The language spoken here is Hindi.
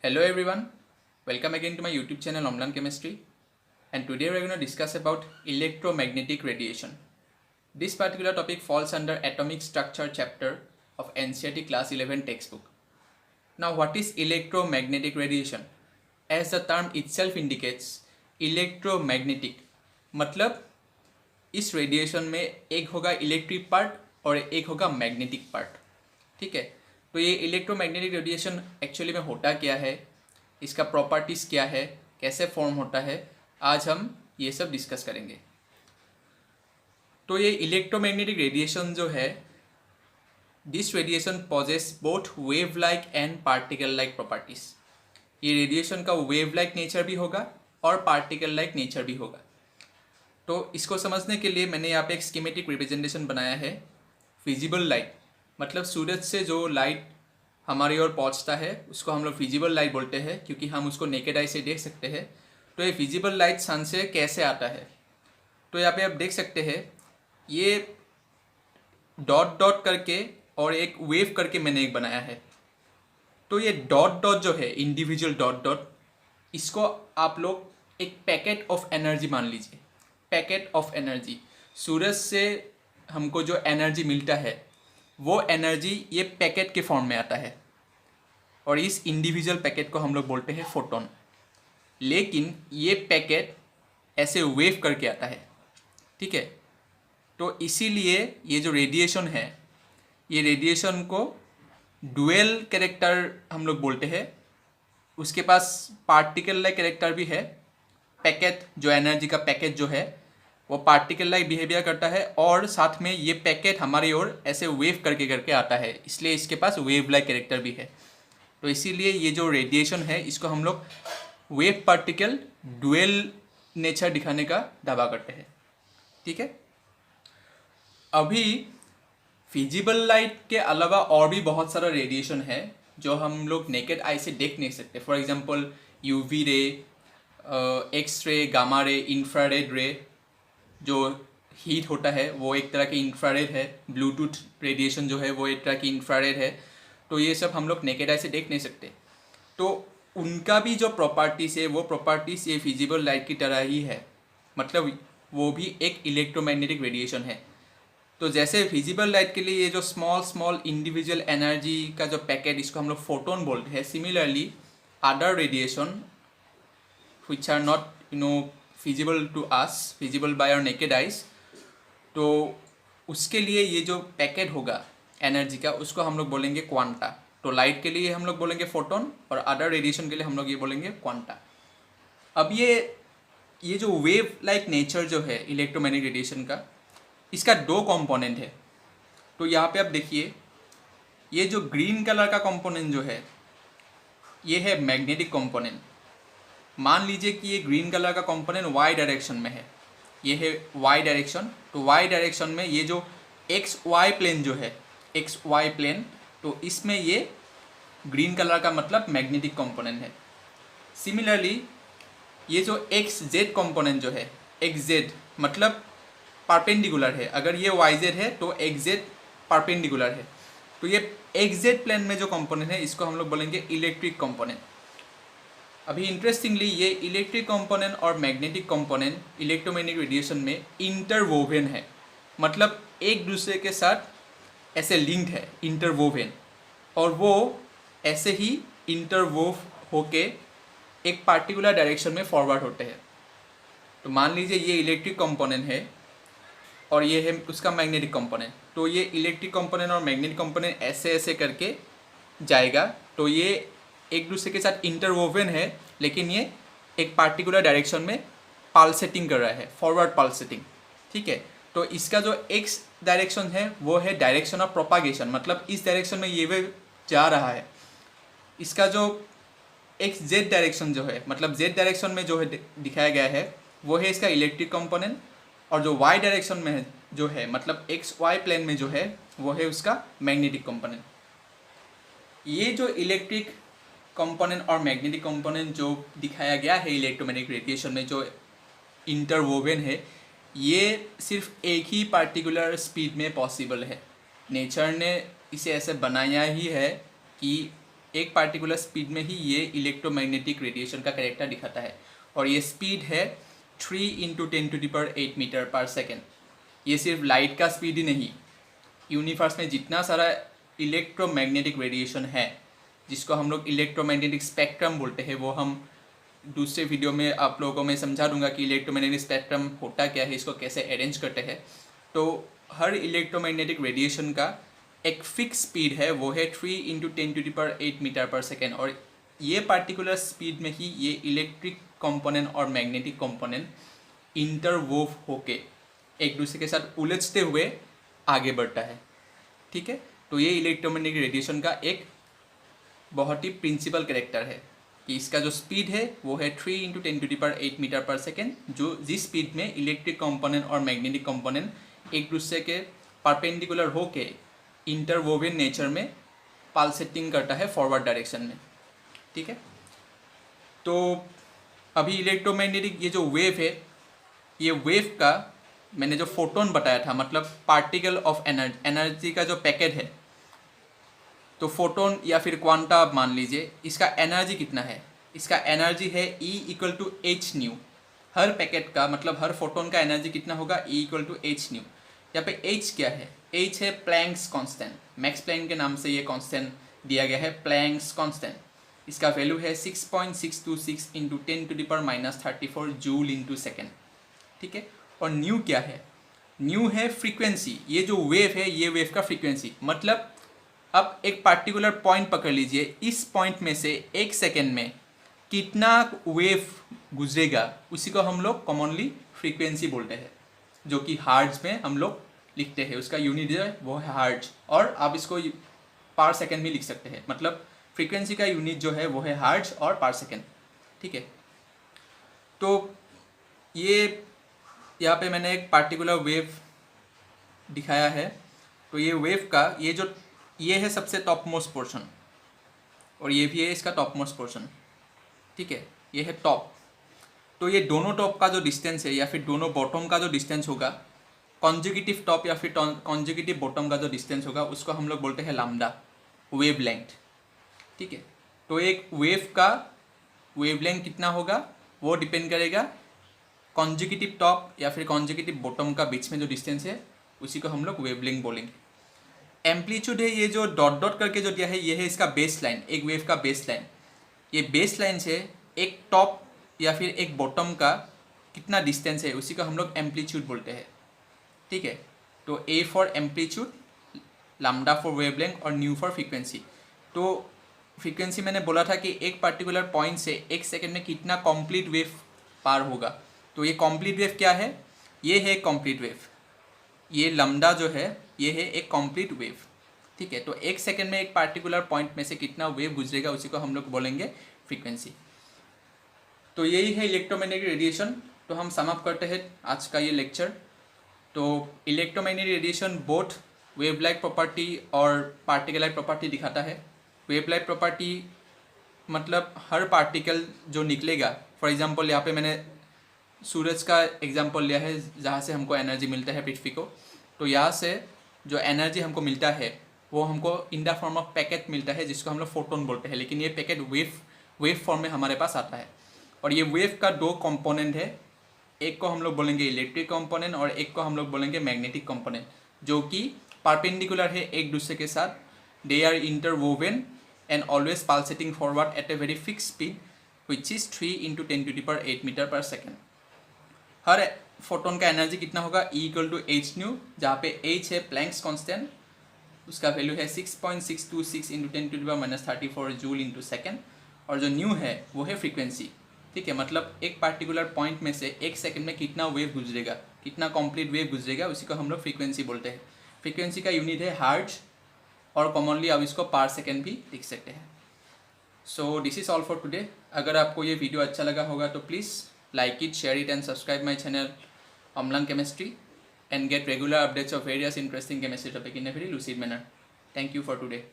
Hello everyone, welcome again to my YouTube channel Omlan Chemistry, and today we are going to discuss about electromagnetic radiation. This particular topic falls under atomic structure chapter of NCERT class 11 textbook. Now what is electromagnetic radiation? As the term itself indicates, electromagnetic मतलब इस रेडिएशन में एक होगा इलेक्ट्रिक पार्ट और एक होगा मैग्नेटिक पार्ट. ठीक है, तो ये इलेक्ट्रोमैग्नेटिक रेडिएशन एक्चुअली में होता क्या है, इसका प्रॉपर्टीज़ क्या है, कैसे फॉर्म होता है, आज हम ये सब डिस्कस करेंगे. तो ये इलेक्ट्रोमैग्नेटिक रेडिएशन जो है, this radiation possess both wave like and particle like properties. ये रेडिएशन का वेव लाइक नेचर भी होगा और पार्टिकल लाइक नेचर भी होगा. तो इसको समझने के लिए मैंने यहाँ पे एक स्कीमेटिक रिप्रेजेंटेशन बनाया है. फिजिबल लाइट मतलब सूरज से जो लाइट हमारी ओर पहुँचता है उसको हम लोग फिजिबल लाइट बोलते हैं, क्योंकि हम उसको नेकेड आई से देख सकते हैं. तो ये फिजिबल लाइट सन से कैसे आता है, तो यहाँ पे आप देख सकते हैं ये डॉट डॉट करके और एक वेव करके मैंने एक बनाया है. तो ये डॉट डॉट जो है, इंडिविजुअल डॉट डॉट, इसको आप लोग एक पैकेट ऑफ एनर्जी मान लीजिए. पैकेट ऑफ एनर्जी, सूरज से हमको जो एनर्जी मिलता है वो एनर्जी ये पैकेट के फॉर्म में आता है, और इस इंडिविजुअल पैकेट को हम लोग बोलते हैं फोटोन. लेकिन ये पैकेट ऐसे वेव करके आता है. ठीक है, तो इसीलिए ये जो रेडिएशन है, ये रेडिएशन को डुअल कैरेक्टर हम लोग बोलते हैं. उसके पास पार्टिकल लाइक कैरेक्टर भी है. पैकेट जो एनर्जी का पैकेट जो है वो पार्टिकल लाइक बिहेवियर करता है, और साथ में ये पैकेट हमारी ओर ऐसे वेव करके करके आता है, इसलिए इसके पास वेव लाइक कैरेक्टर भी है. तो इसीलिए ये जो रेडिएशन है इसको हम लोग वेव पार्टिकल डुअल नेचर दिखाने का दावा करते हैं. ठीक है, अभी फिजिबल लाइट के अलावा और भी बहुत सारा रेडिएशन है जो हम लोग नेकेड आई से देख नहीं सकते. For example UV ray, X ray, gamma ray, infrared रे. जो हीट होता है वो एक तरह की इंफ्रारेड है. ब्लूटूथ रेडिएशन जो है वो एक तरह की इंफ्रारेड है. तो ये सब हम लोग नेकेड आई से देख नहीं सकते. तो उनका भी जो प्रॉपर्टीज़ है वो प्रॉपर्टीज़ ये फिजिबल लाइट की तरह ही है, मतलब वो भी एक इलेक्ट्रोमैग्नेटिक रेडिएशन है. तो जैसे फिजिबल लाइट के लिए ये जो स्मॉल स्मॉल इंडिविजुअल एनर्जी का जो पैकेट, इसको हम लोग फोटोन बोलते हैं. Similarly other radiation which are not feasible to us, visible by our naked eyes, तो उसके लिए ये जो पैकेट होगा एनर्जी का उसको हम लोग बोलेंगे क्वांटा. तो लाइट के लिए हम लोग बोलेंगे फोटोन और अदर रेडिएशन के लिए हम लोग ये बोलेंगे क्वांटा. अब ये जो वेव लाइक नेचर जो है इलेक्ट्रोमैग्नेटिक रेडिएशन का, इसका दो कंपोनेंट है. तो यहाँ पे आप देखिए, ये जो ग्रीन कलर का कंपोनेंट जो है ये है मैग्नेटिक कंपोनेंट. मान लीजिए कि ये ग्रीन कलर का कंपोनेंट वाई डायरेक्शन में है, ये है वाई डायरेक्शन. तो वाई डायरेक्शन में ये जो एक्स वाई प्लेन जो है, एक्स वाई प्लेन, तो इसमें ये ग्रीन कलर का मतलब मैग्नेटिक कंपोनेंट है. सिमिलरली ये जो एक्स जेड कंपोनेंट जो है, एक्स जेड मतलब परपेंडिकुलर है. अगर ये वाई जेड है तो एक्स जेड परपेंडिकुलर है. तो ये एक्स जेड प्लेन में जो कंपोनेंट है इसको हम लोग बोलेंगे इलेक्ट्रिक कंपोनेंट. अभी इंटरेस्टिंगली ये इलेक्ट्रिक कंपोनेंट और मैग्नेटिक कंपोनेंट इलेक्ट्रोमैग्नेटिक रेडिएशन में इंटरवोवेन है, मतलब एक दूसरे के साथ ऐसे लिंक्ड है, इंटरवोवेन. और वो ऐसे ही इंटरवोव होके एक पार्टिकुलर डायरेक्शन में फॉरवर्ड होते हैं. तो मान लीजिए ये इलेक्ट्रिक कंपोनेंट है और ये है उसका मैग्नेटिक कंपोनेंट. तो ये इलेक्ट्रिक कंपोनेंट और मैग्नेटिक कंपोनेंट ऐसे ऐसे करके जाएगा. तो ये एक दूसरे के साथ इंटरवोवेन है, लेकिन ये एक पार्टिकुलर डायरेक्शन में पल्सेटिंग कर रहा है, फॉरवर्ड पल्सेटिंग. ठीक है, तो इसका जो एक्स डायरेक्शन है वो है डायरेक्शन ऑफ प्रोपागेशन, मतलब इस डायरेक्शन में ये वेव जा रहा है. इसका जो एक्स जेड डायरेक्शन जो है, मतलब जेड डायरेक्शन में जो है दिखाया गया है वो है इसका इलेक्ट्रिक कंपोनेंट, और जो वाई डायरेक्शन में जो है, मतलब एक्स वाई प्लेन में जो है वो है उसका मैग्नेटिक कंपोनेंट. ये जो इलेक्ट्रिक कंपोनेंट और मैग्नेटिक कंपोनेंट जो दिखाया गया है इलेक्ट्रोमैग्नेटिक रेडिएशन में जो इंटरवोवेन है, ये सिर्फ एक ही पार्टिकुलर स्पीड में पॉसिबल है. नेचर ने इसे ऐसे बनाया ही है कि एक पार्टिकुलर स्पीड में ही ये इलेक्ट्रोमैग्नेटिक रेडिएशन का कैरेक्टर दिखाता है। और ये स्पीड है 3 × 10⁸ मीटर पर सेकेंड। ये सिर्फ लाइट का स्पीड ही नहीं, यूनिवर्स में जितना सारा इलेक्ट्रोमैग्नेटिक रेडिएशन है, जिसको हम लोग इलेक्ट्रोमैग्नेटिक स्पेक्ट्रम बोलते हैं, वो हम दूसरे वीडियो में आप लोगों को मैं समझा दूंगा कि इलेक्ट्रोमैग्नेटिक स्पेक्ट्रम होता क्या है, इसको कैसे अरेंज करते हैं। तो हर इलेक्ट्रोमैग्नेटिक रेडिएशन का एक फिक्स स्पीड है, वो है 3 × 10⁸ मीटर पर सेकेंड। और ये पार्टिकुलर स्पीड में ही ये इलेक्ट्रिक कंपोनेंट और मैग्नेटिक कंपोनेंट इंटरवोव होके एक दूसरे के साथ उलझते हुए आगे बढ़ता है। ठीक है, तो ये इलेक्ट्रोमैग्नेटिक रेडिएशन का एक बहुत ही प्रिंसिपल कैरेक्टर है कि इसका जो स्पीड है वो है 3 × 10⁸ मीटर पर सेकेंड, जो जिस स्पीड में इलेक्ट्रिक कंपोनेंट और मैग्नेटिक कंपोनेंट एक दूसरे के परपेंडिकुलर होके इंटरवोवन नेचर में पल्सेटिंग करता है फॉरवर्ड डायरेक्शन में। ठीक है, तो अभी इलेक्ट्रोमैग्नेटिक ये जो वेव है, ये वेव का मैंने जो फोटोन बताया था, मतलब पार्टिकल ऑफ एनर्जी का जो पैकेट है, तो फोटोन या फिर क्वांटा आप मान लीजिए, इसका एनर्जी कितना है? इसका एनर्जी है E = h न्यू। हर पैकेट का मतलब हर फोटोन का एनर्जी कितना होगा? E = h new. यहाँ पे h क्या है? h है प्लैंक्स कांस्टेंट, मैक्स प्लैंक के नाम से ये कांस्टेंट दिया गया है, प्लैंक्स कांस्टेंट। इसका वैल्यू है 6.626 × 10⁻34 जूल × सेकेंड। ठीक है, और न्यू क्या है? न्यू है फ्रीक्वेंसी। ये जो वेव है, ये वेव का फ्रीक्वेंसी, मतलब अब एक पार्टिकुलर पॉइंट पकड़ लीजिए, इस पॉइंट में से एक सेकेंड में कितना वेव गुजरेगा, उसी को हम लोग कॉमनली फ्रीक्वेंसी बोलते हैं, जो कि हार्ट्ज में हम लोग लिखते हैं। उसका यूनिट जो है वो है हार्ट्ज, और आप इसको पर सेकेंड भी लिख सकते हैं, मतलब फ्रीक्वेंसी का यूनिट जो है वो है हार्ट्ज और पर सेकेंड। ठीक है, तो ये यहाँ पे मैंने एक पार्टिकुलर वेव दिखाया है। तो ये वेव का ये है सबसे टॉप मोस्ट पोर्शन, और ये भी है इसका टॉप मोस्ट पोर्शन। ठीक है, ये है टॉप। तो ये दोनों टॉप का जो डिस्टेंस है या फिर दोनों बॉटम का जो डिस्टेंस होगा, कॉन्जिक्यूटिव टॉप या फिर कॉन्जिक्यूटिव बॉटम का जो डिस्टेंस होगा, उसको हम लोग बोलते हैं लैम्डा, वेव लेंथ। ठीक है, तो एक वेव का वेव लेंथ कितना होगा वो डिपेंड करेगा कॉन्जिक्यूटिव टॉप या फिर कॉन्जिक्यूटिव बॉटम का बीच में जो डिस्टेंस है, उसी को हम लोग वेवलेंथ बोलेंगे। एम्पलीट्यूड है, ये जो डॉट डॉट करके जो दिया है, ये है इसका बेस लाइन, एक वेव का बेस लाइन। ये बेस लाइन से एक टॉप या फिर एक बॉटम का कितना डिस्टेंस है, उसी को हम लोग एम्पलीट्यूड बोलते हैं। ठीक है, तो A for amplitude, lambda for wavelength और न्यू फॉर फ्रीक्वेंसी। तो फ्रीक्वेंसी मैंने बोला था कि एक पर्टिकुलर पॉइंट से एक सेकेंड में कितना कॉम्प्लीट वेव पार होगा। तो ये कॉम्प्लीट वेव क्या है? ये है कॉम्प्लीट वेव। ये लैम्डा जो है ये है एक कॉम्प्लीट वेव। ठीक है, तो एक सेकेंड में एक पार्टिकुलर पॉइंट में से कितना वेव गुजरेगा, उसी को हम लोग बोलेंगे फ्रीक्वेंसी। तो यही है इलेक्ट्रोमैग्नेटिक रेडिएशन। तो हम सम अप करते हैं आज का ये लेक्चर। तो electromagnetic radiation both wave like property और पार्टिकल लाइक प्रॉपर्टी दिखाता है। वेव लाइक प्रॉपर्टी मतलब हर पार्टिकल जो निकलेगा, फॉर एग्जांपल यहाँ पे मैंने सूरज का एग्जांपल लिया है, जहाँ से हमको एनर्जी मिलता है पृथ्वी को। तो यहाँ से जो एनर्जी हमको मिलता है वो हमको in the form of packet मिलता है, जिसको हम लोग फोटोन बोलते हैं, लेकिन ये पैकेट वेव फॉर्म में हमारे पास आता है। और ये वेव का दो कंपोनेंट है, एक को हम लोग बोलेंगे इलेक्ट्रिक कंपोनेंट और एक को हम लोग बोलेंगे मैग्नेटिक कंपोनेंट, जो कि परपेंडिकुलर है एक दूसरे के साथ। They are interwoven and always pulsating forward at a very fix speed which is 3 × 10⁸ metre per second. हर फोटोन का एनर्जी कितना होगा? E = h न्यू, जहाँ पे h है प्लैंक्स कांस्टेंट, उसका वैल्यू है 6.626 × 10⁻34 जूल × सेकेंड। और जो न्यू है वो है फ्रीक्वेंसी। ठीक है, मतलब एक पार्टिकुलर पॉइंट में से एक सेकंड में कितना वेव गुजरेगा, कितना कंप्लीट वेव गुजरेगा, उसी को हम लोग फ्रीक्वेंसी बोलते हैं। फ्रीक्वेंसी का यूनिट है हर्ट्ज, और कॉमनली आप इसको पर सेकेंड भी लिख सकते हैं। So this is all for today. अगर आपको ये वीडियो अच्छा लगा होगा तो please like it, share it and subscribe my channel Omlan Chemistry and get regular updates of various interesting chemistry topic in a very lucid manner. Thank you for today.